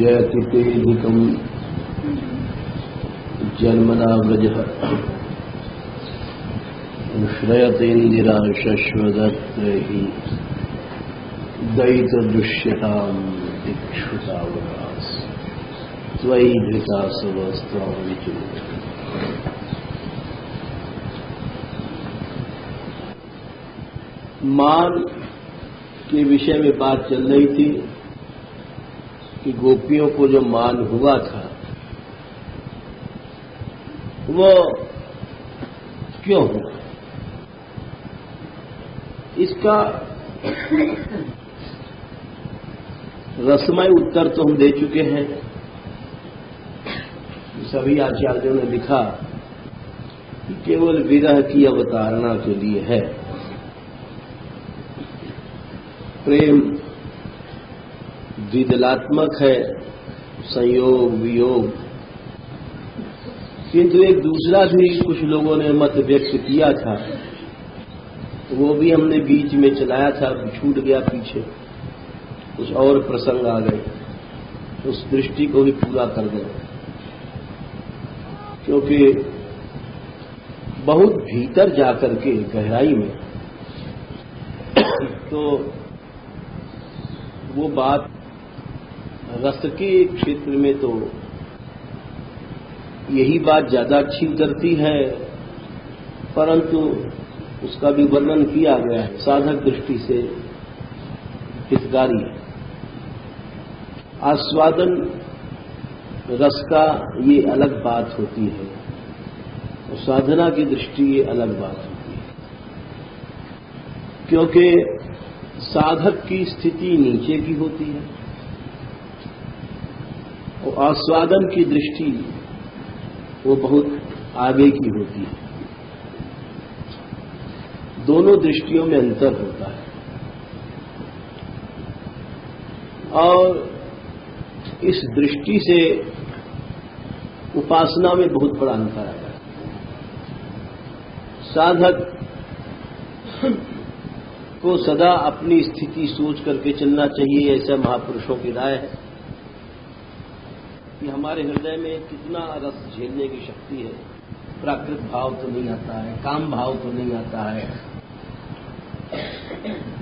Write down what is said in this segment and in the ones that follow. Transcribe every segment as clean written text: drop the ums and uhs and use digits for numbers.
जयति तेधिकम् जन्मना व्रजः श्रयतेन्द्रिरा शश्वदत्रैः दयितदृश्यताम् दिक्षुतावनास् त्वयि धृता सवस्त्वां विचुर। मान के विषय में बात चल रही थी कि गोपियों को जो मान हुआ था वो क्यों हुआ, इसका रसमय उत्तर तो हम दे चुके हैं। सभी आचार्यों ने लिखा कि केवल विरह की अवतारणा के लिए है। प्रेम द्विदलात्मक है, संयोग वियोग, किंतु एक दूसरा भी कुछ लोगों ने मत व्यक्त किया था, वो भी हमने बीच में चलाया था, छूट गया पीछे, कुछ और प्रसंग आ गए, उस दृष्टि को भी पूरा कर दें, क्योंकि बहुत भीतर जाकर के गहराई में तो वो बात रस के क्षेत्र में तो यही बात ज्यादा अच्छी उतरती है, परंतु उसका भी वर्णन किया गया है, साधक दृष्टि से हितकारी है। आस्वादन रस का ये अलग बात होती है और साधना की दृष्टि ये अलग बात होती है, क्योंकि साधक की स्थिति नीचे की होती है और आस्वादन की दृष्टि वो बहुत आगे की होती है। दोनों दृष्टियों में अंतर होता है और इस दृष्टि से उपासना में बहुत बड़ा अंतर आता है। साधक को सदा अपनी स्थिति सोच करके चलना चाहिए, ऐसा महापुरुषों की राय है कि हमारे हृदय में कितना रस झेलने की शक्ति है। प्राकृत भाव तो नहीं आता है, काम भाव तो नहीं आता है,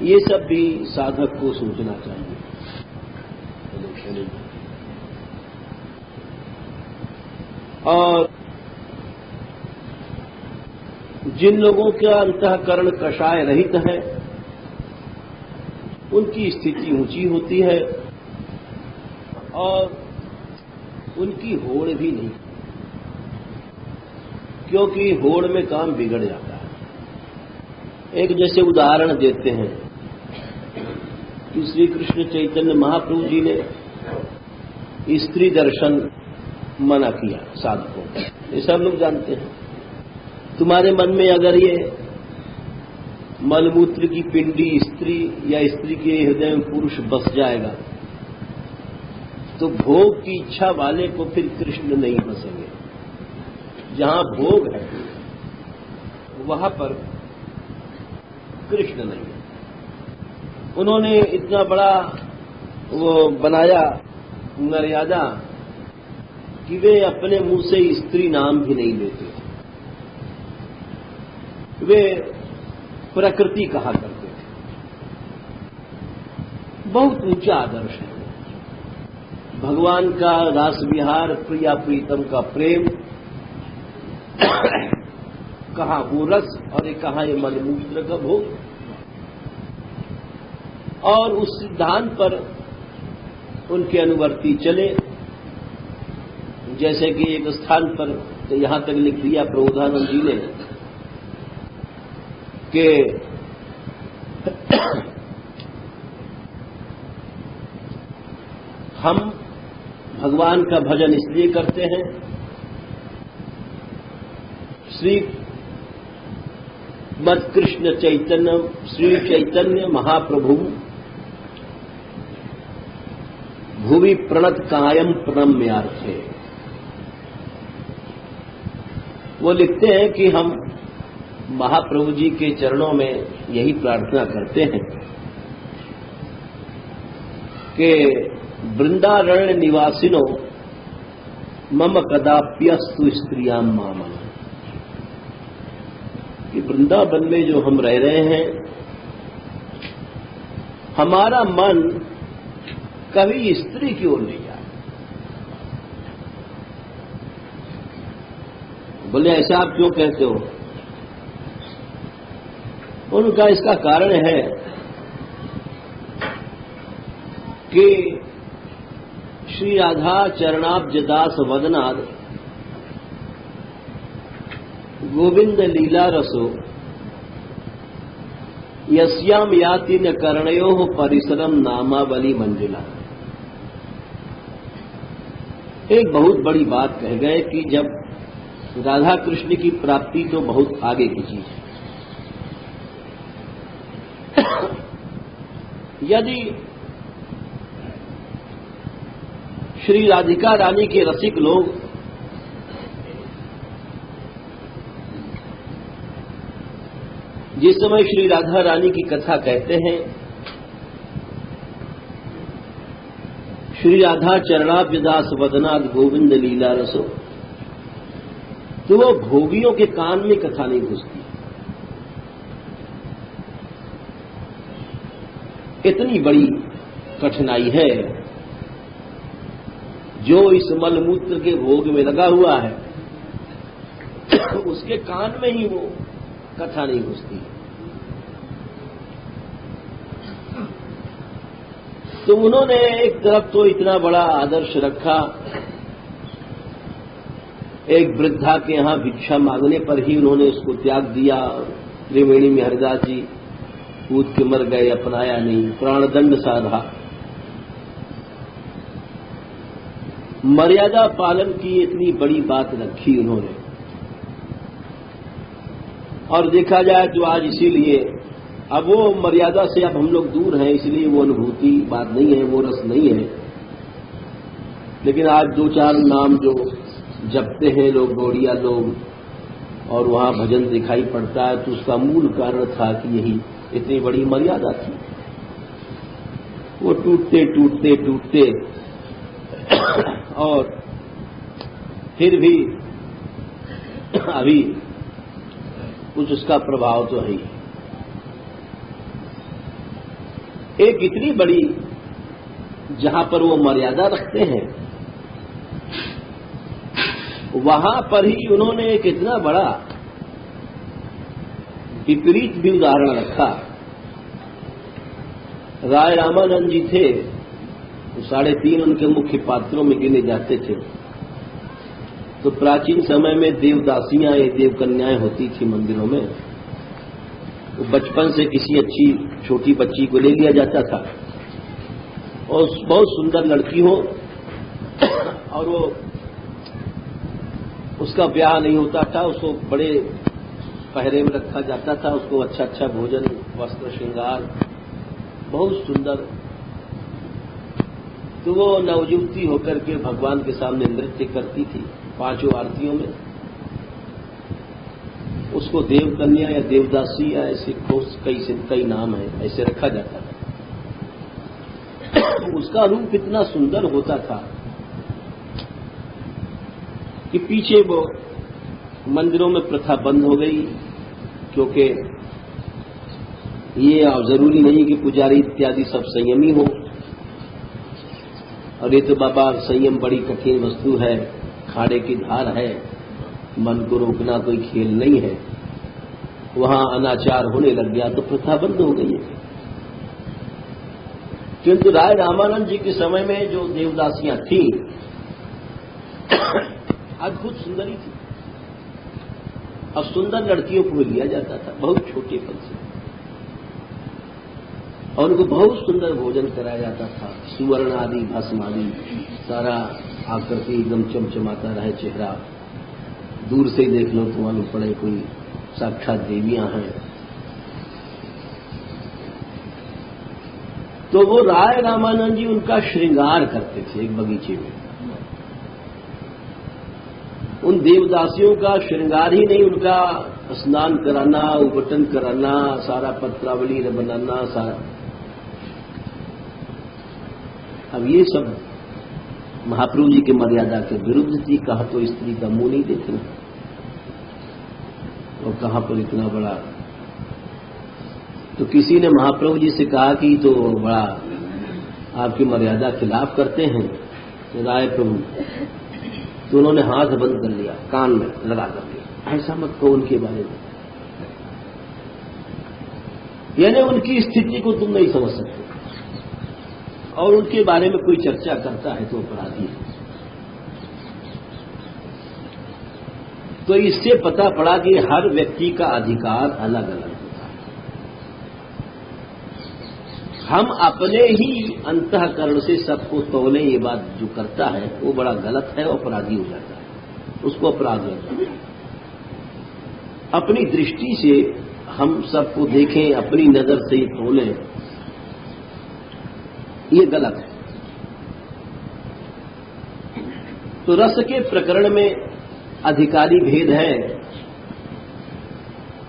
ये सब भी साधक को सोचना चाहिए। और जिन लोगों का अंतःकरण कषाय रहित है उनकी स्थिति ऊंची होती है और उनकी होड़ भी नहीं, क्योंकि होड़ में काम बिगड़ जाता है। एक जैसे उदाहरण देते हैं कि श्री कृष्ण चैतन्य महाप्रभु जी ने स्त्री दर्शन मना किया साधकों को, ये सब लोग जानते हैं। तुम्हारे मन में अगर ये मलमूत्र की पिंडी स्त्री या स्त्री के हृदय में पुरुष बस जाएगा तो भोग की इच्छा वाले को फिर कृष्ण नहीं बसेंगे। जहां भोग है वहां पर कृष्ण नहीं है। उन्होंने इतना बड़ा वो बनाया मर्यादा कि वे अपने मुंह से स्त्री नाम भी नहीं लेते, वे प्रकृति कहा करते थे। बहुत ऊंचा आदर्श है। भगवान का रास विहार, प्रिया प्रीतम का प्रेम, कहाँ वो रस और ये कहाँ ये मलमूत्र का भोग। और उस सिद्धांत पर उनके अनुवर्ती चले। जैसे कि एक स्थान पर तो यहां तक लिख दिया प्रबोधानंद जी ने कि हम भगवान का भजन इसलिए करते हैं, श्री मद कृष्ण चैतन्य श्री चैतन्य महाप्रभु भुवि प्रणत कायम प्रणम्यार्थे। वो लिखते हैं कि हम महाप्रभु जी के चरणों में यही प्रार्थना करते हैं कि वृंदारण्य निवासिनो मम कदाप्यस्तु स्त्रियां मामन, कि वृंदावन में जो हम रह रहे हैं, हमारा मन कभी स्त्री की ओर नहीं जाए। बोले ऐसा आप क्यों कहते हो? उनका इसका कारण है कि श्री राधा चरणाब्जदास वदनाद गोविंद लीला रसो यस्याम याति न कर्णयो परिसरम नामावली मंजिला। एक बहुत बड़ी बात कह गए कि जब राधा कृष्ण की प्राप्ति तो बहुत आगे की चीज है। यदि श्री राधिका रानी के रसिक लोग जिस समय श्री राधा रानी की कथा कहते हैं, श्री राधा चरणाब्जदास वदनाद गोविंद लीला रसो, तो वो भोगियों के कान में कथा नहीं घुसती। इतनी बड़ी कठिनाई है जो इस मलमूत्र के भोग में लगा हुआ है, उसके कान में ही वो कथा नहीं घुसती। तो उन्होंने एक तरफ तो इतना बड़ा आदर्श रखा, एक वृद्धा के यहां भिक्षा मांगने पर ही उन्होंने उसको त्याग दिया। त्रिवेणी में हरिदास जी कूद के मर गए, अपनाया नहीं, प्राणदंड साधा। मर्यादा पालन की इतनी बड़ी बात रखी उन्होंने। और देखा जाए तो आज इसीलिए अब वो मर्यादा से अब हम लोग दूर हैं, इसलिए वो अनुभूति बात नहीं है, वो रस नहीं है। लेकिन आज दो चार नाम जो जपते हैं लोग, गौड़िया लोग, और वहां भजन दिखाई पड़ता है, तो उसका मूल कारण था कि यही इतनी बड़ी मर्यादा थी। वो टूटते टूटते टूटते और फिर भी अभी कुछ उसका प्रभाव तो है ही। एक इतनी बड़ी जहां पर वो मर्यादा रखते हैं, वहां पर ही उन्होंने एक इतना बड़ा विपरीत भी उदाहरण रखा। राय रामानंद जी थे, 3.5 उनके मुख्य पात्रों में गिने जाते थे। तो प्राचीन समय में देवदासियां या देवकन्याएं होती थी मंदिरों में। तो बचपन से किसी अच्छी छोटी बच्ची को ले लिया जाता था और बहुत सुंदर लड़की हो और वो उसका ब्याह नहीं होता था, उसको बड़े पहरे में रखा जाता था, उसको अच्छा अच्छा भोजन, वस्त्र, श्रृंगार, बहुत सुंदर। तो वो नवयुवती होकर के भगवान के सामने नृत्य करती थी 5 आरतियों में। उसको देवकन्या या देवदासी या ऐसे कई नाम है, ऐसे रखा जाता था। उसका रूप इतना सुंदर होता था कि पीछे वो मंदिरों में प्रथा बंद हो गई, क्योंकि ये जरूरी नहीं कि पुजारी इत्यादि सब संयमी हो। और ये तो बाबा संयम बड़ी कठिन वस्तु है, खाड़े की धार है, मन को रोकना कोई खेल नहीं है। वहां अनाचार होने लग गया तो प्रथा बंद हो गई है। किंतु राय रामानंद जी के समय में जो देवदासियां थी अद्भुत सुंदरी थी। अब सुंदर लड़कियों को लिया जाता था बहुत छोटे पद से, और उनको बहुत सुंदर भोजन कराया जाता था, सुवर्ण आदि, भस्म आदि, सारा आकृति एकदम चमचमाता रहे चेहरा। दूर से ही देख लो तो मालूम पड़े कोई साक्षात देवियां हैं। तो वो राय रामानंद जी उनका श्रृंगार करते थे एक बगीचे में। उन देवदासियों का श्रृंगार ही नहीं, उनका स्नान कराना, उबटन कराना, सारा पत्रावली बनाना, सारा अब ये सब महाप्रभु जी की मर्यादा के विरुद्ध थी। कहा तो स्त्री का मुंह नहीं देखना और कहां पर इतना बड़ा। तो किसी ने महाप्रभु जी से कहा कि तो बड़ा आपकी मर्यादा खिलाफ करते हैं राय प्रभु। तो उन्होंने हाथ बंद कर लिया, कान में लगा कर लिया, ऐसा मत कहो उनके बारे में। यानी उनकी स्थिति को तुम नहीं समझ सकते और उनके बारे में कोई चर्चा करता है तो अपराधी है। तो इससे पता पड़ा कि हर व्यक्ति का अधिकार अलग अलग होता है। हम अपने ही अंतःकरण से सबको तौले, ये बात जो करता है वो बड़ा गलत है, अपराधी हो जाता है, उसको अपराध हो जाता है। अपनी दृष्टि से हम सबको देखें, अपनी नजर से ही तौलें, ये गलत है। तो रस के प्रकरण में अधिकारी भेद है।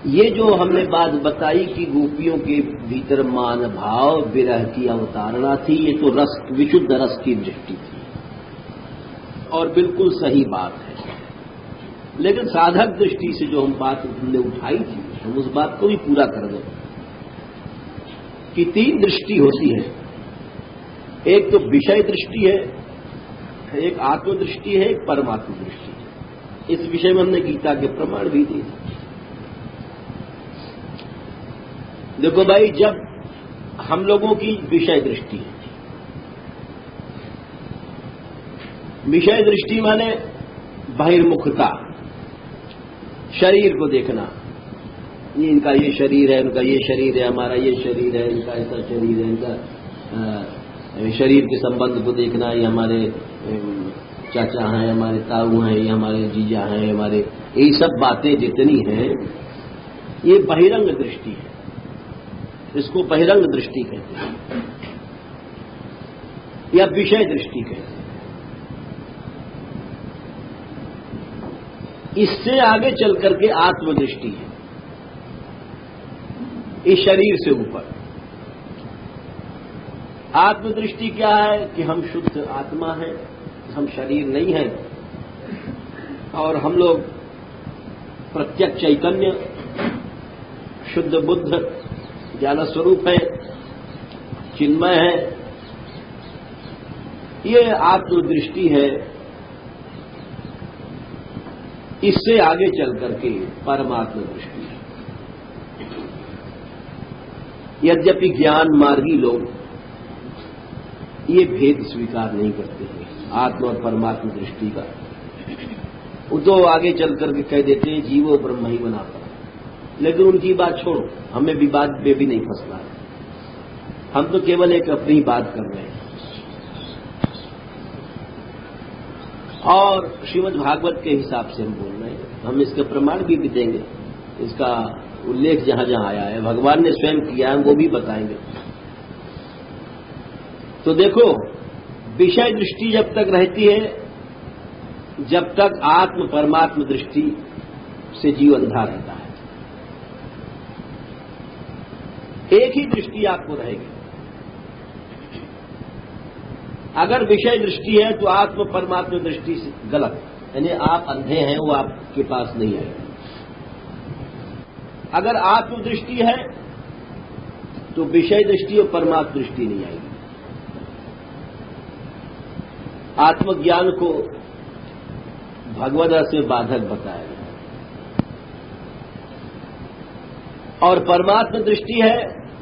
ये जो हमने बात बताई कि गोपियों के भीतर मान भाव विरह की अवतारणा थी, ये तो रस, विशुद्ध रस की दृष्टि थी और बिल्कुल सही बात है। लेकिन साधक दृष्टि से जो हम बात हमने उठाई थी, हम उस बात को भी पूरा कर दें कि तीन दृष्टि होती है। एक तो विषय दृष्टि है, एक आत्मदृष्टि है, एक परमात्म दृष्टि है। इस विषय में हमने गीता के प्रमाण भी दिए। देखो भाई, जब हम लोगों की विषय दृष्टि है, विषय दृष्टि माने बहिर्मुखता, शरीर को देखना, ये इनका ये शरीर है, उनका ये शरीर है, हमारा ये शरीर है, इनका ऐसा शरीर है, इनका शरीर के संबंध को देखना, ये हमारे चाचा हैं, हमारे ताऊ हैं, ये हमारे जीजा हैं, हमारे, ये सब बातें जितनी हैं ये बहिरंग दृष्टि है। इसको बहिरंग दृष्टि कहते हैं या विषय दृष्टि कहते हैं। इससे आगे चल करके आत्मदृष्टि है, इस शरीर से ऊपर। आत्मदृष्टि क्या है कि हम शुद्ध आत्मा हैं, हम शरीर नहीं हैं और हम लोग प्रत्यक्ष चैतन्य शुद्ध बुद्ध ज्ञान स्वरूप है, चिन्मय है। ये आत्मदृष्टि है। इससे आगे चल करके परमात्म दृष्टि है। यद्यपि ज्ञान मार्गी लोग ये भेद स्वीकार नहीं करते हैं आत्मा और परमात्मा दृष्टि का। वो तो आगे चल करके कह देते हैं जीवो ब्रह्म ही बना पड़ा। लेकिन उनकी बात छोड़ो, हमें विवाद में भी नहीं फंसना है। हम तो केवल एक अपनी बात कर रहे हैं। और श्रीमद् भागवत के हिसाब से हम बोल रहे हैं। हम इसके प्रमाण भी देंगे, इसका उल्लेख जहां जहां आया है, भगवान ने स्वयं किया है, वो भी बताएंगे। तो देखो, विषय दृष्टि जब तक रहती है, जब तक आत्म परमात्म दृष्टि से जीव अंधा रहता है। एक ही दृष्टि आपको रहेगी। अगर विषय दृष्टि है तो आत्म परमात्म दृष्टि से गलत, यानी आप अंधे हैं, वो आपके पास नहीं आएगा। अगर आत्म दृष्टि है तो विषय दृष्टि और परमात्म दृष्टि नहीं आएगी। आत्मज्ञान को भगवद रस में बाधक बताया गया। और परमात्म दृष्टि है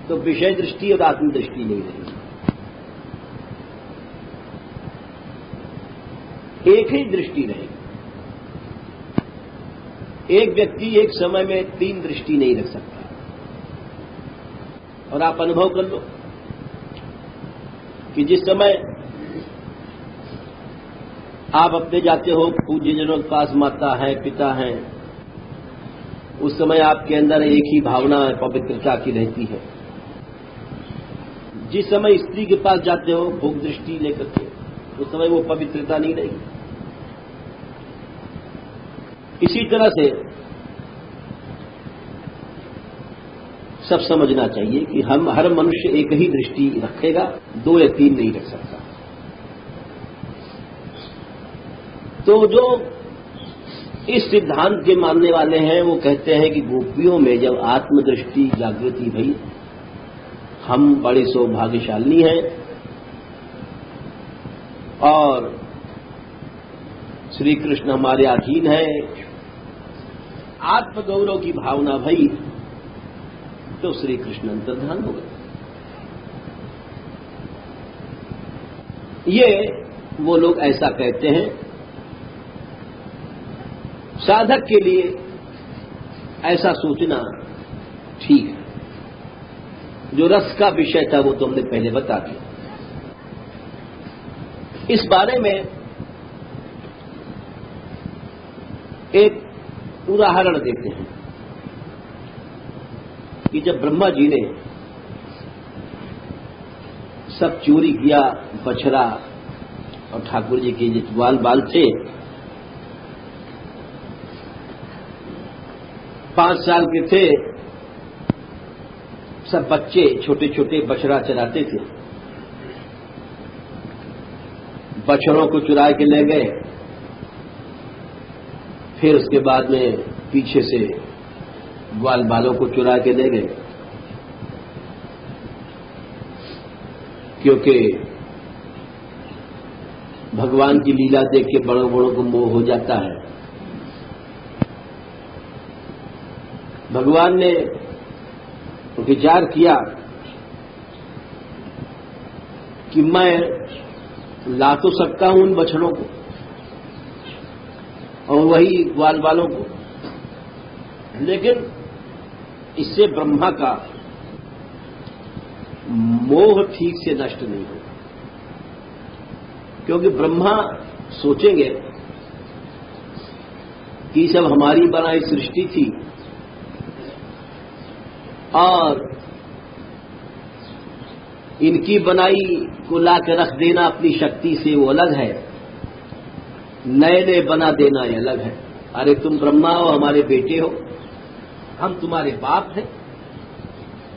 तो विषय दृष्टि और आत्म दृष्टि नहीं रहेगी। एक ही दृष्टि रहेगी। एक व्यक्ति एक समय में तीन दृष्टि नहीं रख सकता। और आप अनुभव कर लो कि जिस समय आप अपने जाते हो पूज्यजनों के पास, माता है, पिता है, उस समय आपके अंदर एक ही भावना पवित्रता की रहती है। जिस समय स्त्री के पास जाते हो भोग दृष्टि लेकर के, उस समय वो पवित्रता नहीं रहेगी। इसी तरह से सब समझना चाहिए कि हम हर मनुष्य एक ही दृष्टि रखेगा, दो या तीन नहीं रख सकता। तो जो इस सिद्धांत के मानने वाले हैं वो कहते हैं कि गोपियों में जब आत्मदृष्टि जागृति भई, हम बड़े सौभाग्यशाली हैं और श्री कृष्ण हमारे अधीन है, आत्मगौरव की भावना भई, तो श्री कृष्ण अंतर्धान हो गए। ये वो लोग ऐसा कहते हैं। साधक के लिए ऐसा सोचना ठीक है। जो रस का विषय था वो तो हमने पहले बता दिया। इस बारे में एक उदाहरण देते हैं कि जब ब्रह्मा जी ने सब चोरी किया, बछड़ा और ठाकुर जी के जो बाल थे, 5 साल के थे, सब बच्चे छोटे छोटे बछड़ा चराते थे। बछड़ों को चुरा के ले गए, फिर उसके बाद में पीछे से ग्वाल बालों को चुरा के ले गए, क्योंकि भगवान की लीला देख के बड़ों बड़ों को मोह हो जाता है। भगवान ने विचार किया कि मैं ला तो सकता हूं उन बछड़ों को और वही ग्वाल बालों को, लेकिन इससे ब्रह्मा का मोह ठीक से नष्ट नहीं होगा, क्योंकि ब्रह्मा सोचेंगे कि सब हमारी बनाई सृष्टि थी और इनकी बनाई को लाकर रख देना अपनी शक्ति से वो अलग है, नए नए बना देना ये अलग है। अरे तुम ब्रह्मा हो, हमारे बेटे हो, हम तुम्हारे बाप हैं।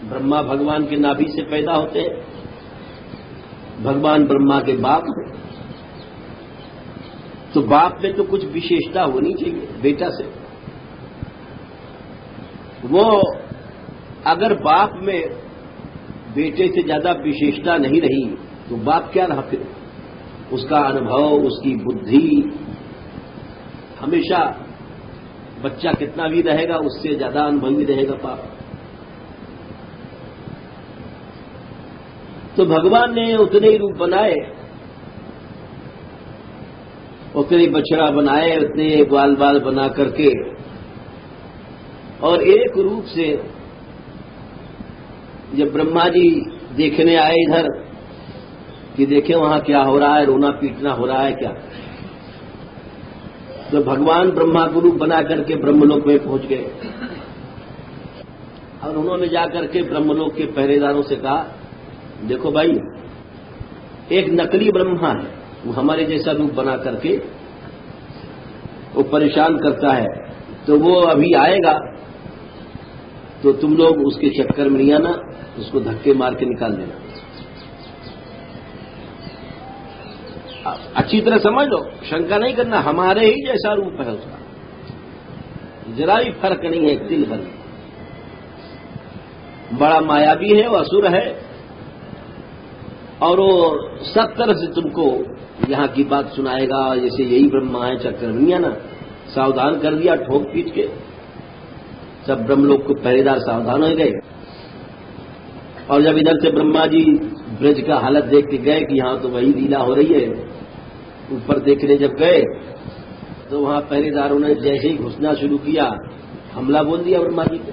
ब्रह्मा भगवान के नाभि से पैदा होते हैं, भगवान ब्रह्मा के बाप हैं, तो बाप में तो कुछ विशेषता होनी चाहिए बेटा से। वो अगर बाप में बेटे से ज्यादा विशेषता नहीं रही तो बाप क्या रहा फिर? उसका अनुभव, उसकी बुद्धि, हमेशा बच्चा कितना भी रहेगा उससे ज्यादा अनुभवी रहेगा बाप। तो भगवान ने उतने ही रूप बनाए, उतने ही बछड़ा बनाए, उतने ग्वाल बाल बना करके, और एक रूप से जब ब्रह्मा जी देखने आए इधर कि देखें वहां क्या हो रहा है, रोना पीटना हो रहा है क्या, तो भगवान ब्रह्मा को रूप बना करके ब्रह्मलोक में पहुंच गए और उन्होंने जाकर के ब्रह्मलोक के पहरेदारों से कहा, देखो भाई, एक नकली ब्रह्मा है, वो हमारे जैसा रूप बना करके वो परेशान करता है, तो वो अभी आएगा तो तुम लोग उसके चक्कर में नहीं आना, उसको धक्के मार के निकाल देना। अच्छी तरह समझ लो, शंका नहीं करना, हमारे ही जैसा रूप है उसका, जरा भी फर्क नहीं है, तिल भर। बड़ा मायावी है, वो असुर है, और वो सब तरह से तुमको यहां की बात सुनाएगा, जैसे यही ब्रह्मा है, चक्कर में नहीं आना। सावधान कर दिया ठोक पीट के, सब ब्रह्मलोक को पहरेदार सावधान हो गए। और जब इधर से ब्रह्मा जी ब्रज का हालत देख के गए कि यहां तो वही लीला हो रही है, ऊपर देखने जब गए तो वहां पहरेदारों ने जैसे ही घुसना शुरू किया, हमला बोल दिया ब्रह्मा जी को,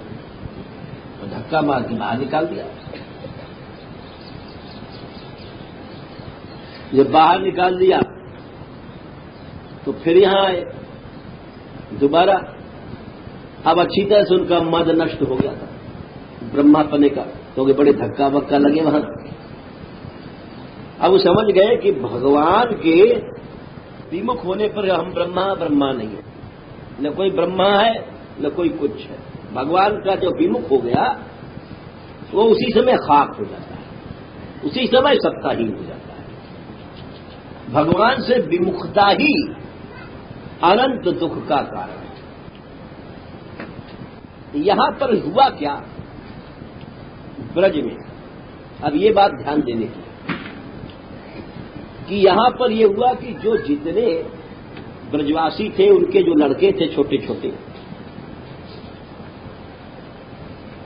और धक्का मार के बाहर निकाल दिया। जब बाहर निकाल दिया तो फिर यहां आए दोबारा। अब अच्छी तरह से उनका मद नष्ट हो गया था ब्रह्मा पने का, क्योंकि बड़े धक्का वक्का लगे वहां। अब वो समझ गए कि भगवान के विमुख होने पर हम ब्रह्मा नहीं है, न कोई ब्रह्मा है न कोई कुछ है। भगवान का जो विमुख हो गया वो उसी समय खाक हो जाता है, उसी समय सत्ताहीन हो जाता है। भगवान से विमुखता ही अनंत दुख का कारण। यहां पर हुआ क्या ब्रज में, अब ये बात ध्यान देने की कि यहां पर यह हुआ कि जो जितने ब्रजवासी थे, उनके जो लड़के थे छोटे छोटे,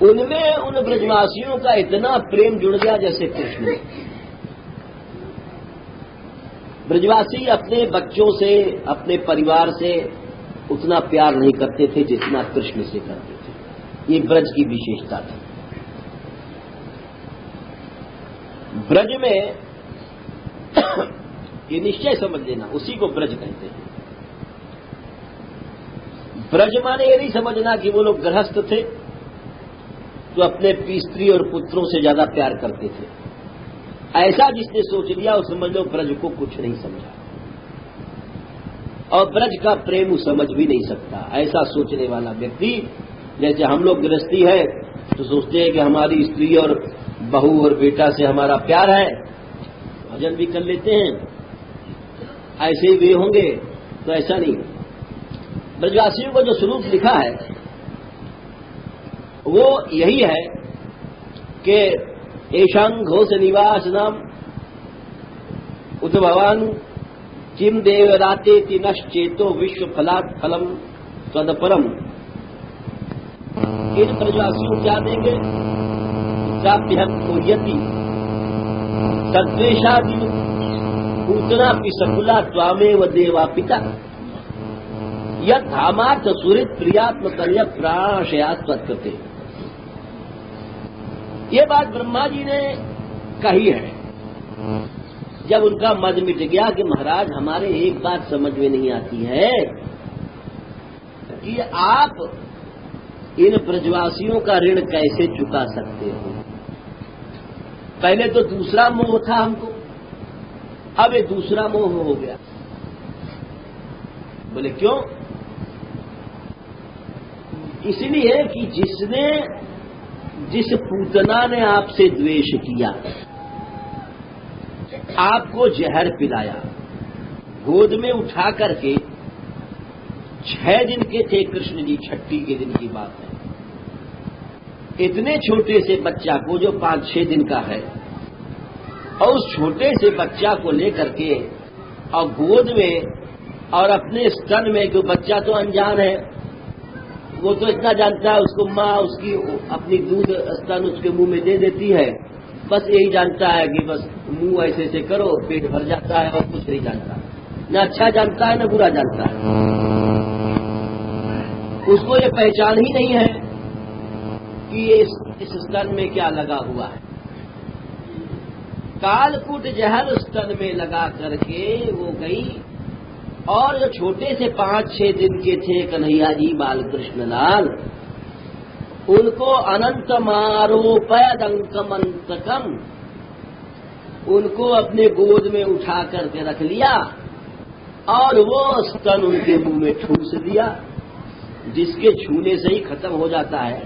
उनमें उन ब्रजवासियों का इतना प्रेम जुड़ गया जैसे कृष्ण में। ब्रजवासी अपने बच्चों से, अपने परिवार से उतना प्यार नहीं करते थे जितना कृष्ण से करते थे। ये ब्रज की विशेषता थी। ब्रज में ये निश्चय समझ लेना, उसी को ब्रज कहते हैं। ब्रज माने ये नहीं समझना कि वो लोग गृहस्थ थे तो अपने स्त्री और पुत्रों से ज्यादा प्यार करते थे। ऐसा जिसने सोच लिया वो समझ लो ब्रज को कुछ नहीं समझा, और ब्रज का प्रेम वो समझ भी नहीं सकता। ऐसा सोचने वाला व्यक्ति, जैसे हम लोग गृहस्थी है तो सोचते हैं कि हमारी स्त्री और बहू और बेटा से हमारा प्यार है, भजन भी कर लेते हैं, ऐसे ही वे होंगे, तो ऐसा नहीं। ब्रजवासियों को जो स्वरूप लिखा है वो यही है कि एशां घोष निवास नाम उद्भवान चिम देव राते तिनश्चेतो विश्व फलात् फलम तदपरम। इन ब्रजवासियों क्या देंगे? प्राप्य कोयति तद्वेषादि पूतना पिसकुला त्वामेव देवा पिता यद धामार्थ सुहृत प्रियात्म कन्या प्राणशयात् तत्कृते। ये बात ब्रह्मा जी ने कही है जब उनका मद मिट गया कि महाराज हमारे एक बात समझ में नहीं आती है कि आप इन ब्रजवासियों का ऋण कैसे चुका सकते हो। पहले तो दूसरा मोह था हमको, अब ये दूसरा मोह हो गया। बोले क्यों? इसलिए कि जिस पूतना ने आपसे द्वेष किया, आपको जहर पिलाया, गोद में उठा करके 6 दिन के थे कृष्ण जी, छठी के दिन की बात है। इतने छोटे से बच्चा को जो 5-6 दिन का है, और उस छोटे से बच्चा को लेकर के और गोद में और अपने स्तन में, जो बच्चा तो अनजान है, वो तो इतना जानता है, उसको माँ उसकी अपनी दूध स्तन उसके मुंह में दे देती है, बस यही जानता है कि बस मुंह ऐसे ऐसे करो पेट भर जाता है, और कुछ नहीं जानता। न अच्छा जानता है न बुरा जानता है। उसको ये पहचान ही नहीं है कि ये इस स्तन में क्या लगा हुआ है। कालकूट जहर स्तन में लगा करके वो गई, और जो छोटे से 5-6 दिन के थे कन्हैया जी बाल कृष्ण लाल, उनको अनंत मारोपयदंकमंतकम, उनको अपने गोद में उठा करके रख लिया और वो स्तन उनके मुंह में ठूस दिया, जिसके छूने से ही खत्म हो जाता है।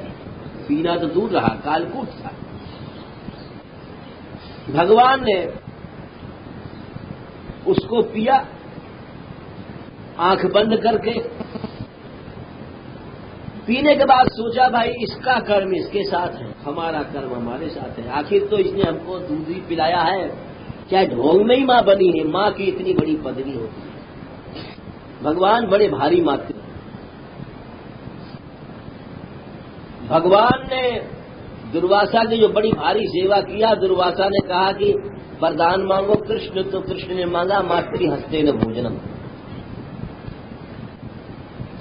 पीना तो दूर रहा, कालकूट था। भगवान ने उसको पिया आंख बंद करके। पीने के बाद सोचा भाई इसका कर्म इसके साथ है, हमारा कर्म हमारे साथ है। आखिर तो इसने हमको दूध ही पिलाया है, चाहे ढोंग में ही माँ बनी है। माँ की इतनी बड़ी पदवी होती है। भगवान बड़े भारी मात्र। भगवान ने दुर्वासा की जो बड़ी भारी सेवा किया, दुर्वासा ने कहा कि वरदान मांगो कृष्ण, तो कृष्ण ने मांगा मातृ हस्ते न भोजनम।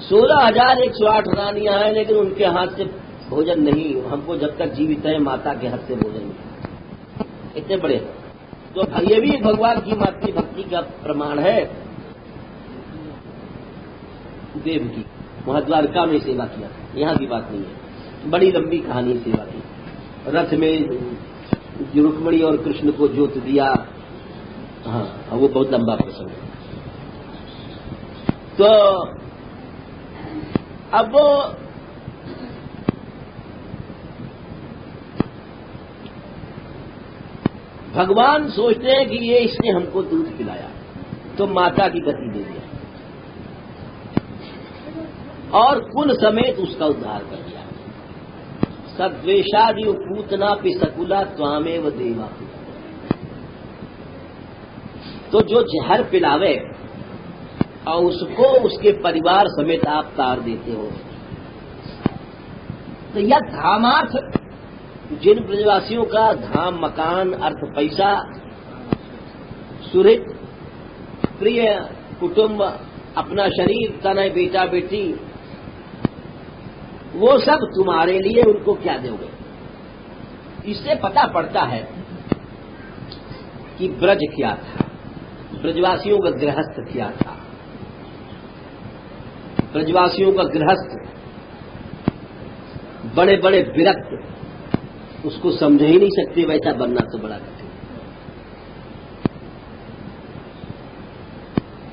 16,108 रानियां हैं, लेकिन उनके हाथ से भोजन नहीं। हमको जब तक जीवित है माता के हाथ से भोजन नहीं। इतने बड़े, तो ये भी भगवान की मातृ भक्ति का प्रमाण है। देव की वहां द्वारका में सेवा किया, यहां की बात नहीं है। बड़ी लंबी कहानी सेवा की। रथ में रुक्मिणी और कृष्ण को जोत दिया। हाँ, वो बहुत लंबा प्रसंग है। तो अब वो भगवान सोचते हैं कि ये इसने हमको दूध पिलाया तो माता की गति दे दिया। और कुल समेत उसका उद्धार कर दिया। सद्वेषादि पूतना पि सकुला त्वामेव देवा। तो जो जहर पिलावे और उसको उसके परिवार समेत आप तार देते हो, तो यह धामार्थ, जिन ब्रजवासियों का धाम, मकान, अर्थ, पैसा, सुहृद, प्रिय, कुटुंब, अपना शरीर, तनय, बेटा बेटी, वो सब तुम्हारे लिए उनको क्या दोगे? इससे पता पड़ता है कि ब्रज क्या था, ब्रजवासियों का गृहस्थ क्या था। ब्रजवासियों का गृहस्थ बड़े बड़े विरक्त, उसको समझ ही नहीं सकते, वैसा बनना तो बड़ा कठिन।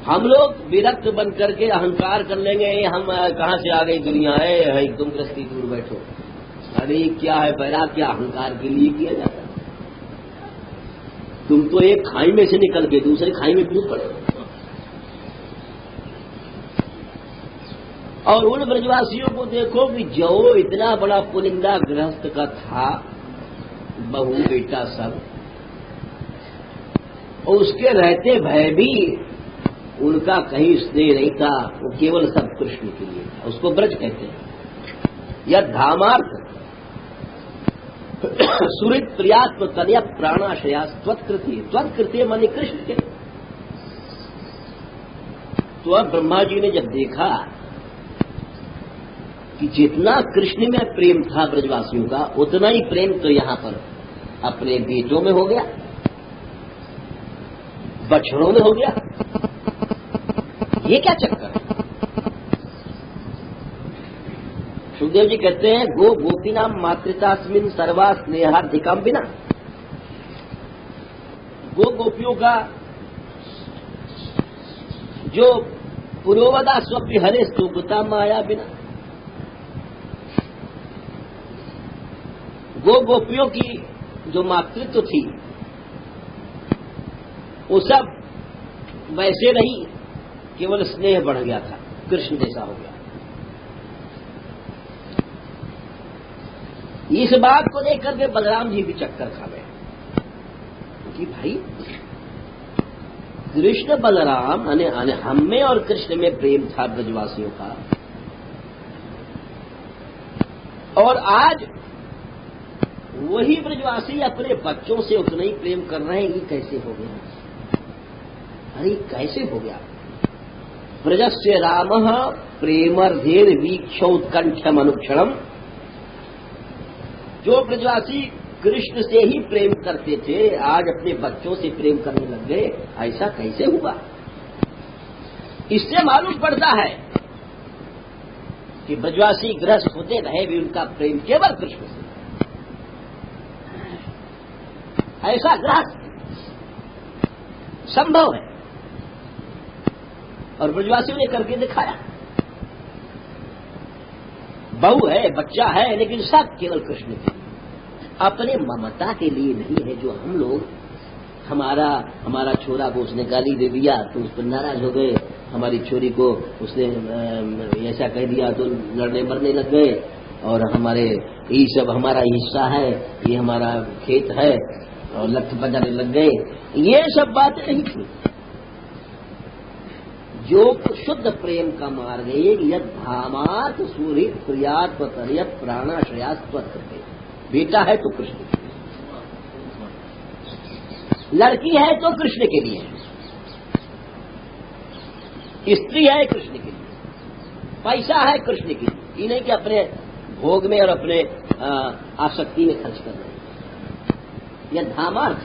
हम लोग विरक्त बन करके अहंकार कर लेंगे, हम कहां से आ गई दुनिया है, तुम गृहस्थी दूर बैठो। अरे क्या है बैराग, क्या अहंकार के लिए किया जाता है? तुम तो एक खाई में से निकल के दूसरे खाई में क्यों पड़े? और उन ब्रजवासियों को देखो कि जो इतना बड़ा पुलिंदा गृहस्थ का था, बहू बेटा सब, और उसके रहते भय भी उनका कहीं स्नेह नहीं था, वो केवल सब कृष्ण के लिए था। उसको ब्रज कहते हैं। यह धामार्थ सुहृद प्रियात्म तनय प्राणाशया त्वत्कृत्य, त्वत्कृत्य माने कृष्ण के। तो अब ब्रह्मा जी ने जब देखा कि जितना कृष्ण में प्रेम था ब्रजवासियों का, उतना ही प्रेम तो यहां पर अपने बेटों में हो गया, बछड़ों में हो गया। ये क्या चक्कर है? सुखदेव जी कहते हैं, गो गोपीनाम मातृतास्मिन सर्वा स्नेहाधिकम बिना। गो गोपियों का जो पुरोवदा स्वप्य हरे सुगता माया बिना, गो गोपियों की जो मातृत्व थी वो सब वैसे नहीं, केवल स्नेह बढ़ गया था, कृष्ण जैसा हो गया। इस बात को लेकर के बलराम जी भी चक्कर खा गए कि भाई कृष्ण बलराम हम में और कृष्ण में प्रेम था ब्रजवासियों का, और आज वही ब्रजवासी अपने बच्चों से उतना ही प्रेम कर रहे हैं। ये कैसे हो गया? अरे कैसे हो गया? ब्रजस्य रामः प्रेमर्धेर वीक्षोत्कंठम अनुक्षणम। जो ब्रजवासी कृष्ण से ही प्रेम करते थे, आज अपने बच्चों से प्रेम करने लग गए। ऐसा कैसे हुआ? इससे मालूम पड़ता है कि ब्रजवासी गृहस्थ होते रहे भी उनका प्रेम केवल कृष्ण से। ऐसा गृहस्थ संभव है, और ब्रजवासियों ने करके दिखाया। बहू है, बच्चा है, लेकिन सब केवल कृष्ण के, अपने ममता के लिए नहीं है। जो हम लोग, हमारा छोरा को उसने गाली दे दिया तो उस पर नाराज हो गए, हमारी छोरी को उसने ऐसा कह दिया तो लड़ने मरने लग गए, और हमारे ये सब हमारा हिस्सा है, ये हमारा खेत है, और लठ बजाने लग गए। ये सब बातें नहीं थी। जो शुद्ध प्रेम का मार्ग है, यद धामार्थ सुहृद प्रियात्म तनय प्राणाशयास्त्वत्र। बेटा है तो कृष्ण के लिए, लड़की है तो कृष्ण के लिए, स्त्री है कृष्ण के लिए, पैसा है कृष्ण के लिए। ये नहीं कि अपने भोग में और अपने आसक्ति में खर्च कर रहे हैं। यह धामार्थ।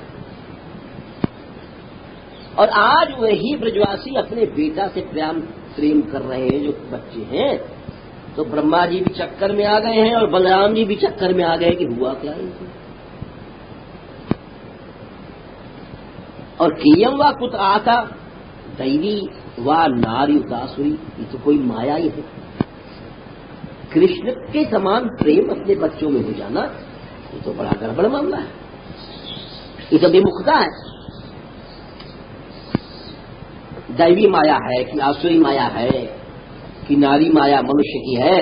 और आज वही ब्रजवासी अपने बेटा से प्रेम कर रहे हैं, जो बच्चे हैं। तो ब्रह्मा जी भी चक्कर में आ गए हैं और बलराम जी भी चक्कर में आ गए कि हुआ क्या है। और कियम व कुत आता दैवी व नारी उदासुरी, ये तो कोई माया ही है। कृष्ण के समान प्रेम अपने बच्चों में हो जाना, ये तो बड़ा गड़बड़ मामला है, ये तो विमुखता है। दैवी माया है कि आसुरी माया है कि नारी माया मनुष्य की है।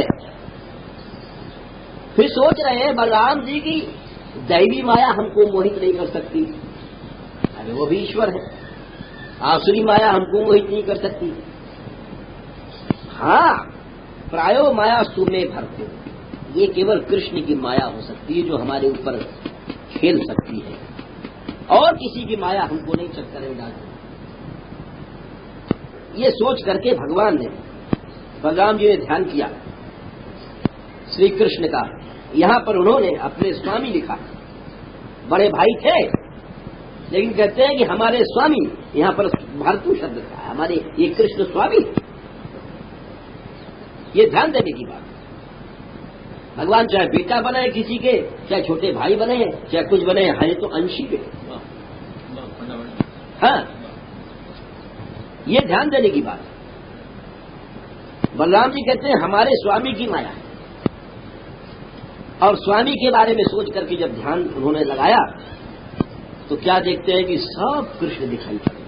फिर सोच रहे हैं बलराम जी की दैवी माया हमको मोहित नहीं कर सकती। अरे वो भी ईश्वर है। आसुरी माया हमको मोहित नहीं कर सकती। हाँ, प्रायो माया सुमे भरते, ये केवल कृष्ण की माया हो सकती है जो हमारे ऊपर खेल सकती है, और किसी की माया हमको नहीं चक्कर में डालती। ये सोच करके भगवान ने, बलराम जी ने ध्यान किया श्री कृष्ण का। यहां पर उन्होंने अपने स्वामी लिखा। बड़े भाई थे, लेकिन कहते हैं कि हमारे स्वामी, यहां पर भर्तृ शब्द था, हमारे ये कृष्ण स्वामी। ये ध्यान देने की बात। भगवान चाहे बेटा बने किसी के, चाहे छोटे भाई बने, चाहे कुछ बने, है तो अंशी के। हाँ, ये ध्यान देने की बात। बलराम जी कहते हैं हमारे स्वामी की माया है। और स्वामी के बारे में सोच करके जब ध्यान उन्होंने लगाया तो क्या देखते हैं कि सब कृष्ण दिखाई पड़े।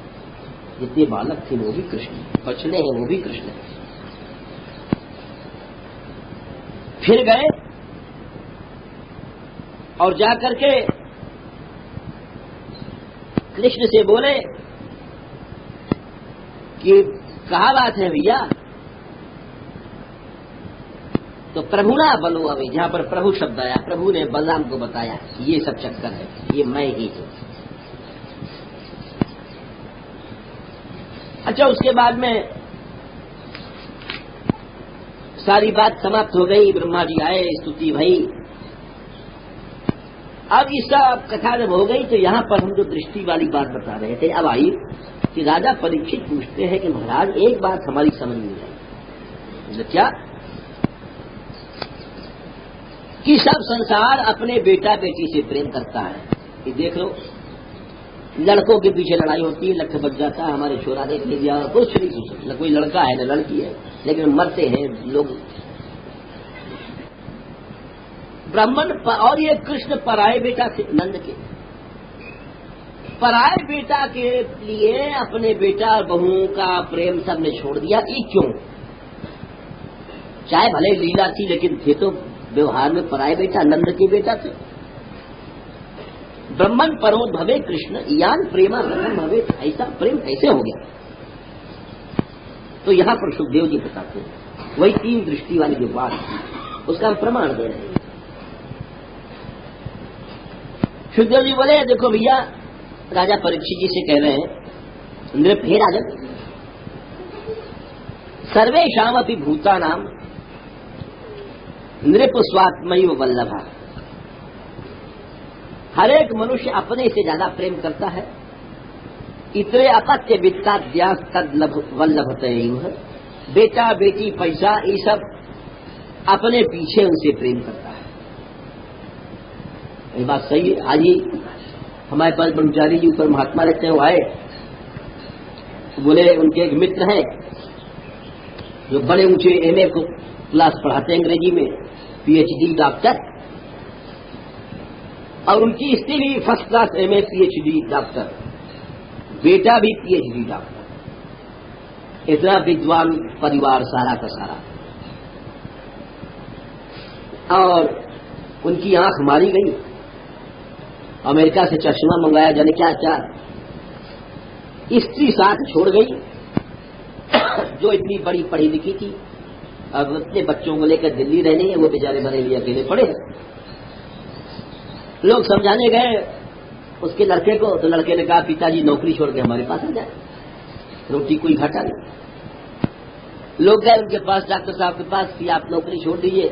जितने बालक थे वो भी कृष्ण, बचने हैं वो भी कृष्ण है। फिर गए और जाकर के कृष्ण से बोले कि कहा बात है भैया। तो प्रभु ना बलो अभी, जहां पर प्रभु शब्द आया, प्रभु ने बलराम को बताया ये सब चक्कर है, ये मैं ही हूं। अच्छा, उसके बाद में सारी बात समाप्त हो गई। ब्रह्मा जी आए, स्तुति भई। अब इसका कथा जब हो गई तो यहां पर हम जो दृष्टि वाली बात बता रहे थे, अब आई कि राजा परीक्षित पूछते हैं कि महाराज एक बात हमारी समझ में आई। क्या? कि सब संसार अपने बेटा बेटी से प्रेम करता है। ये देख लो, लड़कों के पीछे लड़ाई होती है, लठ बच जाता है, हमारे छोरा देख लीजिए, कुछ नहीं कुछ, न कोई लड़का है न लड़की है, लेकिन मरते हैं लोग। ब्राह्मण और ये कृष्ण पराये बेटा थे, नंद के पराये बेटा के लिए अपने बेटा और बहू का प्रेम सबने छोड़ दिया। ये क्यों? चाहे भले लीला थी, लेकिन थे तो व्यवहार में पराये बेटा, नंद के बेटा थे। ब्रह्मन परोध भवे कृष्ण यान प्रेमा रतन भवे। ऐसा प्रेम कैसे हो गया? तो यहां पर सुखदेव जी बताते हैं, वही तीन दृष्टि वाली जो बात थी उसका हम प्रमाण दे रहे हैं। सुखदेव जी बोले देखो भैया, राजा परीक्षित जी से कह रहे हैं, नृप हे राजन, सर्वेषाम अपि भूतानाम नृप स्वात्मैव वल्लभा। हर एक मनुष्य अपने से ज्यादा प्रेम करता है। इतने अपत्य वित्ताद्यास तद वल्लभते। बेटा बेटी पैसा ये सब अपने पीछे उनसे प्रेम करता है। ये बात सही है। आज ही हमारे पास ब्रह्मचारी जी ऊपर महात्मा रहते हैं, वो आए, बोले उनके एक मित्र हैं जो बड़े ऊंचे एमए को क्लास पढ़ाते हैं अंग्रेजी में, पीएचडी डॉक्टर, और उनकी स्त्री भी first class MA PhD doctor, बेटा भी पीएचडी डॉक्टर। इतना विद्वान परिवार सारा का सारा। और उनकी आंख मारी गई, अमेरिका से चश्मा मंगाया, जाने क्या क्या। स्त्री साथ छोड़ गई जो इतनी बड़ी पढ़ी लिखी थी, अब अपने बच्चों को लेकर दिल्ली रहने, वो बेचारे बरेली अकेले पड़े। लोग समझाने गए उसके लड़के को, तो लड़के ने कहा पिताजी नौकरी छोड़ के हमारे पास आ जाए, रोटी कोई घाटा नहीं। लोग गए उनके पास, डॉक्टर साहब के पास, कि आप नौकरी छोड़ दीजिए।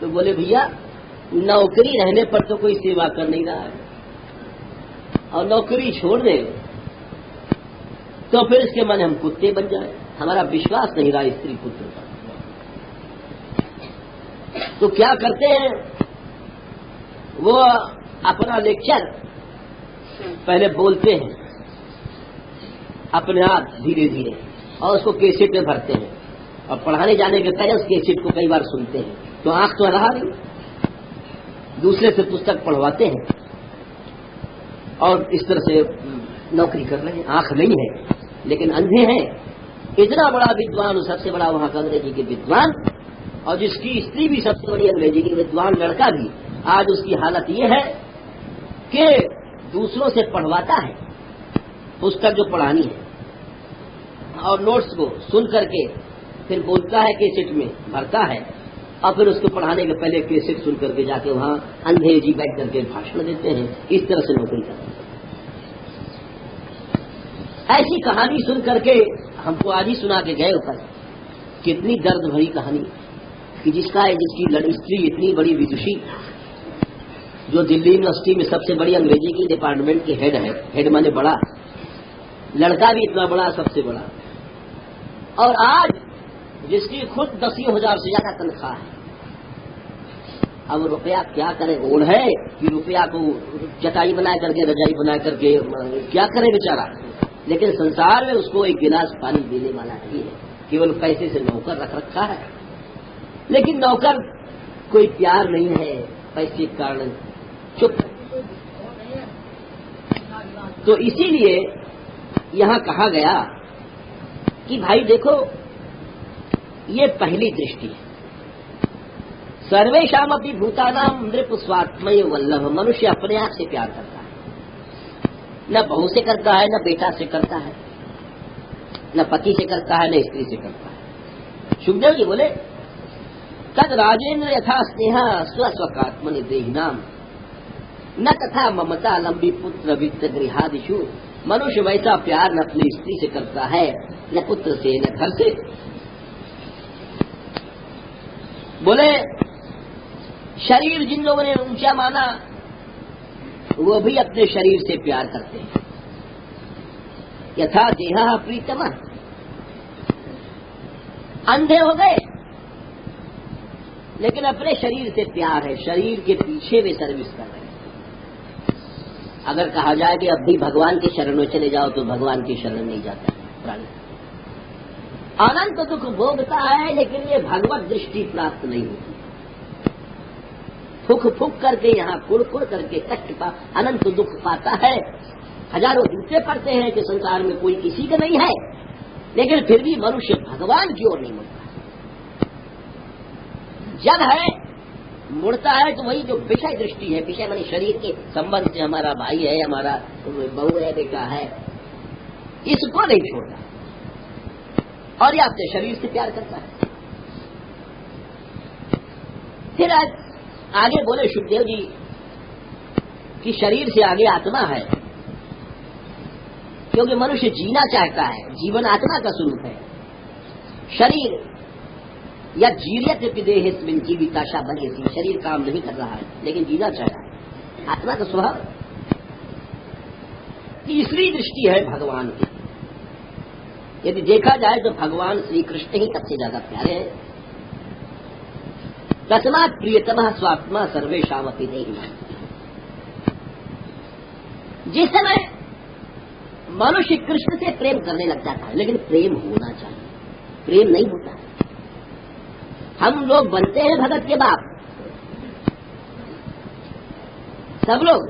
तो बोले भैया नौकरी रहने पर तो कोई सेवा कर नहीं रहा है, और नौकरी छोड़ दे तो फिर इसके मन हम कुत्ते बन जाए, हमारा विश्वास नहीं रहा स्त्री पुत्र पर। तो क्या करते हैं, वो अपना लेक्चर पहले बोलते हैं अपने आप धीरे धीरे, और उसको कैसेट में भरते हैं, और पढ़ाने जाने के पहले उस कैसेट को कई बार सुनते हैं। तो आंख तो रहा नहीं, दूसरे से पुस्तक पढ़वाते हैं, और इस तरह से नौकरी कर रहे हैं। आंख नहीं है लेकिन अंधे हैं, इतना बड़ा विद्वान, सबसे बड़ा वहां का अंग्रेजी के विद्वान, और जिसकी स्त्री भी सबसे बड़ी अंग्रेजी की विद्वान, लड़का भी, आज उसकी हालत ये है कि दूसरों से पढ़वाता है पुस्तक जो पढ़ानी है, और नोट्स को सुन करके फिर बोलता है, कैसेट में भरता है, और फिर उसको पढ़ाने के पहले कैसेट सुन करके जाके वहां अंधे जी बैठ करके भाषण देते हैं। इस तरह से नौकरी करते हैं। ऐसी कहानी सुन करके हमको आज ही सुना के गए ऊपर, कितनी दर्द भरी कहानी कि जिसकी स्त्री इतनी बड़ी विदुषी, जो दिल्ली यूनिवर्सिटी में सबसे बड़ी अंग्रेजी की डिपार्टमेंट की हेड है, हेड माने बड़ा, लड़का भी इतना बड़ा, सबसे बड़ा, और आज जिसकी खुद 10,000 से ज्यादा तनख्वाह है। अब रुपया क्या करे, ओढ़ है कि रुपया को चटाई बना करके, रजाई बना करके क्या करे बेचारा। लेकिन संसार में उसको एक गिलास पानी देने वाला नहीं है, केवल पैसे से नौकर रख रखा है। लेकिन नौकर कोई प्यार नहीं है, पैसे के कारण चुप। तो इसीलिए यहां कहा गया कि भाई देखो, ये पहली दृष्टि है। सर्वेषाम अपनी भूतानाम नृप स्वात्मय वल्लभ। मनुष्य अपने आप से प्यार करता है, न बहू से करता है, न बेटा से करता है, न पति से करता है, न स्त्री से करता है। सुखदेव जी बोले, तद राजेंद्र यथा स्नेहा स्वस्वकात्मनि देहिनाम न तथा ममता लंबी पुत्र वित्त गृहादिषु। मनुष्य वैसा प्यार न अपनी स्त्री से करता है, न पुत्र से, न घर से। बोले शरीर जिन लोगों ने ऊंचा माना, वो भी अपने शरीर से प्यार करते हैं। यथा देहा प्रीतम, अंधे हो गए लेकिन अपने शरीर से प्यार है, शरीर के पीछे वे सर्विस कर रहे हैं। अगर कहा जाए कि अब भी भगवान के शरण में चले जाओ, तो भगवान की शरण नहीं जाता प्राणी। अनंत तो दुख भोगता है, लेकिन ये भगवत दृष्टि प्राप्त नहीं होती। फुक फुक करके, यहाँ कुड़ करके कष्ट पा, अनंत दुख पाता है। हजारों जूते पड़ते हैं कि संसार में कोई किसी का नहीं है, लेकिन फिर भी मनुष्य भगवान की ओर नहीं मुड़ता। जब है मुड़ता है तो वही जो विषय दृष्टि है, विषय मानी शरीर के संबंध से, हमारा भाई है, हमारा बहू है, बेटा है, इसको नहीं छोड़ता, और ये आपसे शरीर से प्यार करता है। फिर आगे बोले सुखदेव जी कि शरीर से आगे आत्मा है, क्योंकि मनुष्य जीना चाहता है, जीवन आत्मा का स्वरूप है। शरीर या जीरियत विदेहिस्मिन जीविताशा बनेगी, शरीर काम नहीं कर रहा है लेकिन जीना चाह रहा है, आत्मा का स्वभाव। तीसरी दृष्टि है भगवान की। यदि देखा जाए तो भगवान श्री कृष्ण ही सबसे ज्यादा प्यारे हैं। तस्मात् प्रियतमः स्वात्मा सर्वेषामपि देहिनाम्। जिस समय मनुष्य कृष्ण से प्रेम करने लग जाता है, लेकिन प्रेम होना चाहिए, प्रेम नहीं होता है। हम लोग बनते हैं भगत के बाप, सब लोग,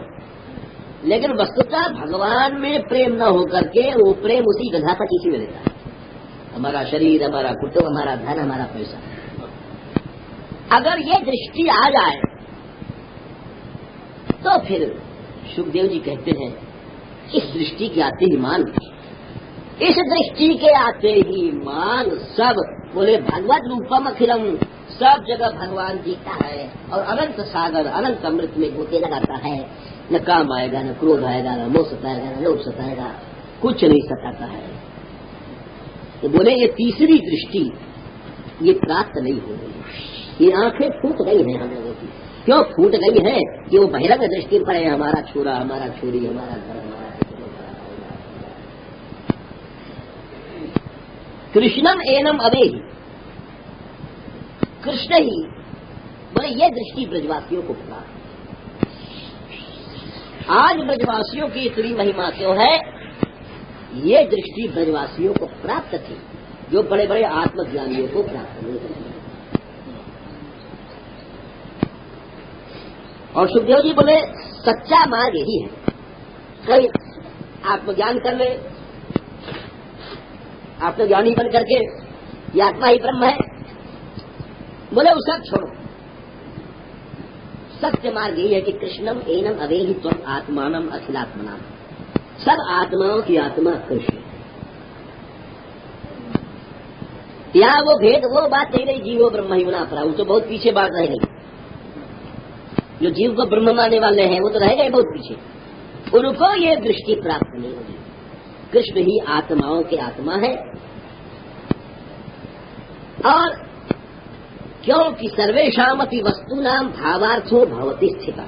लेकिन वस्तुतः भगवान में प्रेम न होकर के वो प्रेम उसी गधापति से मिलता है। हमारा शरीर, हमारा कुटुंब, हमारा धन, हमारा पैसा। अगर ये दृष्टि आ जाए तो फिर सुखदेव जी कहते हैं, इस दृष्टि के आते ही मान, इस दृष्टि के आते ही मान सब बोले भगवत रूपम अखिलम, सब जगह भगवान जीता है और अनंत सागर, अनंत अमृत में गोते लगाता है। न काम आएगा, न क्रोध आएगा, न मोह सताएगा, न लोभ सताएगा, कुछ नहीं सताता है। तो बोले ये तीसरी दृष्टि ये प्राप्त नहीं हो रही। ये आंखें फूट गई हैं हम लोगों की। क्यों फूट गई है? कि वो बहिरंग दृष्टि पर है, हमारा छोरा, हमारा छोरी, हमारा घर, हमारा कृष्णम एनम अवेहि, कृष्ण ही बोले ये दृष्टि ब्रजवासियों को प्राप्त। आज ब्रजवासियों की इतनी महिमा क्यों है? ये दृष्टि ब्रजवासियों को प्राप्त थी, जो बड़े बड़े आत्मज्ञानियों को प्राप्त नहीं थी। और सुखदेव जी बोले सच्चा मार्ग यही है। कोई आत्मज्ञान कर ले, आत्मज्ञानी बन करके ये आत्मा ही ब्रह्म है, बोले वो सब छोड़ो। सत्य मार्ग यही है कि कृष्णम एनम अवेहि त्वम आत्मानम अखिलात्मनाम, सब आत्माओं की आत्मा कृष्ण। यहाँ वो भेद, वो बात नहीं रही जीवो ब्रह्म ही बना पड़ा, वो तो बहुत पीछे बात रह गई। जो जीव को ब्रह्म मानने वाले हैं वो तो रह गए बहुत पीछे, उनको ये दृष्टि प्राप्त नहीं होगी। कृष्ण ही आत्माओं के आत्मा है, और क्योंकि सर्वेषामपि वस्तूनाम भावार्थो भवति स्थिता,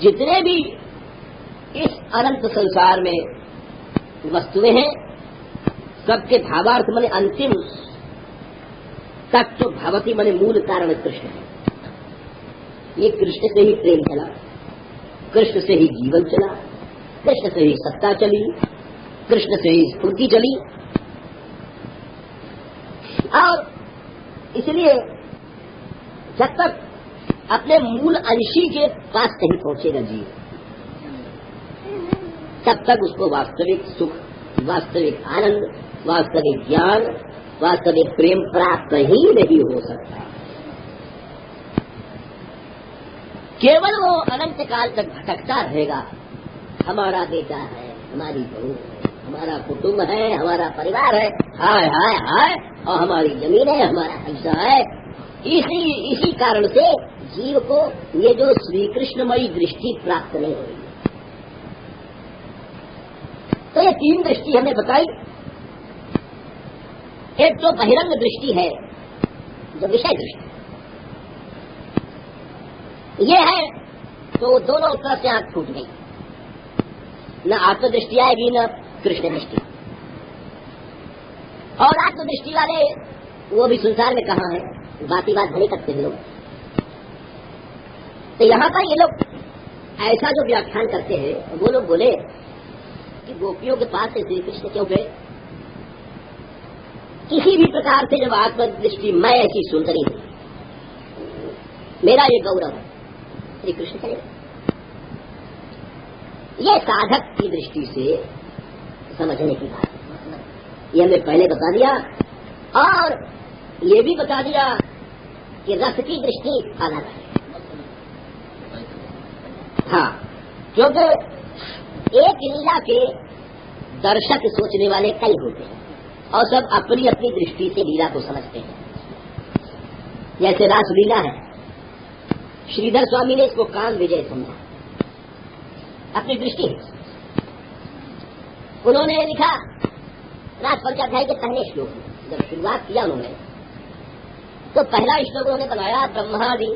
जितने भी इस अनंत संसार में वस्तुएं हैं सबके भावार्थ माने अंतिम तत्व, भवति माने मूल कारण कृष्ण है। ये कृष्ण से ही प्रेम चला, कृष्ण से ही जीवन चला, कृष्ण से ही सत्ता चली, कृष्ण से ही स्फूर्ति चली। और इसलिए जब तक अपने मूल अंशी के पास नहीं पहुंचेगा जीव, तब तक उसको वास्तविक सुख, वास्तविक आनंद, वास्तविक ज्ञान, वास्तविक प्रेम प्राप्त ही नहीं हो सकता। केवल वो अनंत काल तक भटकता रहेगा, हमारा बेटा है, हमारी बहू है, हमारा कुटुंब है, हमारा परिवार है, हाय हाय हाय, और हमारी जमीन है, हमारा पैसा है। इसी कारण से जीव को ये जो श्री कृष्णमयी दृष्टि प्राप्त नहीं हो रही। तो ये तीन दृष्टि हमने बताई। एक तो बहिरंग दृष्टि है जो विषय दृष्टि ये है, तो दोनों तरफ से आंख फूट गई, न आत्मदृष्टि आएगी न कृष्ण दृष्टि। और आत्मदृष्टि वाले वो भी संसार में कहाँ है, बात भले करते हैं लोग। तो यहाँ पर ये लोग ऐसा जो व्याख्यान करते हैं, वो लोग बोले कि गोपियों के पास से श्री कृष्ण क्यों गए। किसी भी प्रकार से जब आत्मदृष्टि मैं ऐसी सुंदरी हूं, मेरा ये गौरव है, श्री कृष्ण चले। ये साधक की दृष्टि से समझने की बात है, ये हमने पहले बता दिया। और ये भी बता दिया कि रस की दृष्टि अलग है। हाँ, क्योंकि एक लीला के दर्शक सोचने वाले कई होते हैं और सब अपनी अपनी दृष्टि से लीला को समझते हैं। जैसे रास लीला है, श्रीधर स्वामी ने इसको काम विजय समझा अपनी दृष्टि। उन्होंने लिखा रास पंचाध्याय के पहले श्लोक में, जब शुरुआत किया उन्होंने, तो पहला श्लोक उन्होंने बनाया ब्रह्मादि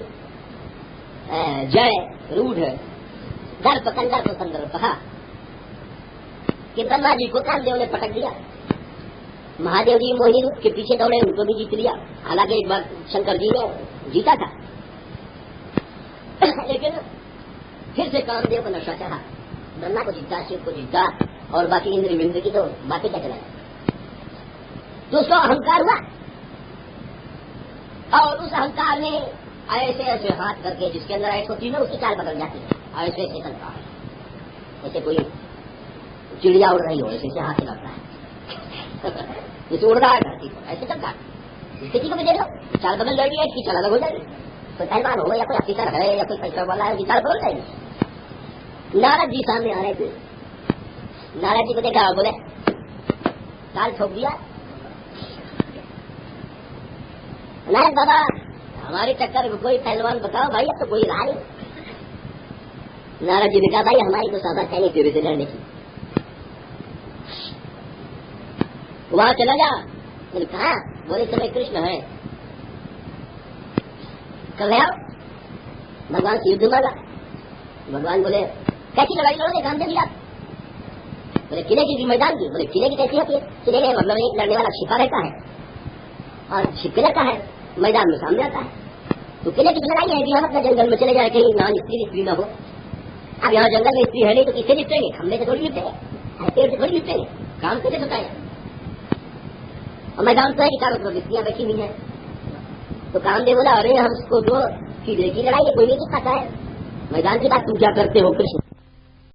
जय रूढ़ दर्प कंदर्प संदर्भ, कि ब्रह्मा जी को कामदेव ने पटक दिया, महादेव जी मोहिनी रूप के पीछे दौड़े, उनको भी जीत लिया। हालांकि एक बार शंकर जी ने जीता था लेकिन फिर से कामदेव को नशा चढ़ा, ब्रह्मा को जीता, शिव को जीता, और बाकी इंद्र विंद्र की तो बातें क्या चलाए। तो उसका अहंकार हुआ, और उस अहंकार ने ऐसे ऐसे हाथ करके, जिसके अंदर ऐसे होती है उसकी चाल बदल जाती है, ऐसे ऐसे चलता है, जैसे कोई चिड़िया उड़ रही हो, ऐसे ऐसे हाथ चलाता है जैसे उड़ रहा है धरती पर, ऐसे चलता है। किसी को भी देख लो, चाल बदल जाएगी, इसकी चाल अलग हो जाएगी। कोई पहलवान हो या कोई अफीसर है या कोई पैसा वाला है, चाल बदल जाएगी। नारद जी सामने आ रहे थे, नारद जी को देखा, बोले चाल ठोक दिया। नारद बाबा, हमारी टक्कर में कोई पहलवान बताओ भाई, अब तो कोई रहा नहीं। नारद जी ने कहा, भाई हमारी तो साधा है नहीं तेरे से लड़ने की, वहां चला जा। मैंने कहा, बोले समय कृष्ण है, कल आओ। भगवान से युद्ध मांगा, भगवान बोले कैसी लड़ाई लड़ोगे, काम दे दिया। बोले किले की मैदान की, बोले किले की कैसी होती है, किले में मतलब एक लड़ने वाला छिपा रहता है और छिपके रहता है, मैदान में सामने आता है। तो किले की लड़ाई है कि हम अपना जंगल में चले जाए, कहीं ना स्त्री न हो। अब यहाँ जंगल में स्त्री है नहीं तो किससे निपटेंगे, खम्भे से थोड़ी निपटेंगे, पेड़ से थोड़ी निपटेंगे, काम कैसे होता है। और मैदान तो है कि चारों तरफ स्त्रियां बैठी हुई है। तो कामदेव बोला, अरे हम उसको जो किले की लड़ाई है, कोई नहीं दिखाता है, मैदान की बात तुम क्या करते हो कृष्ण।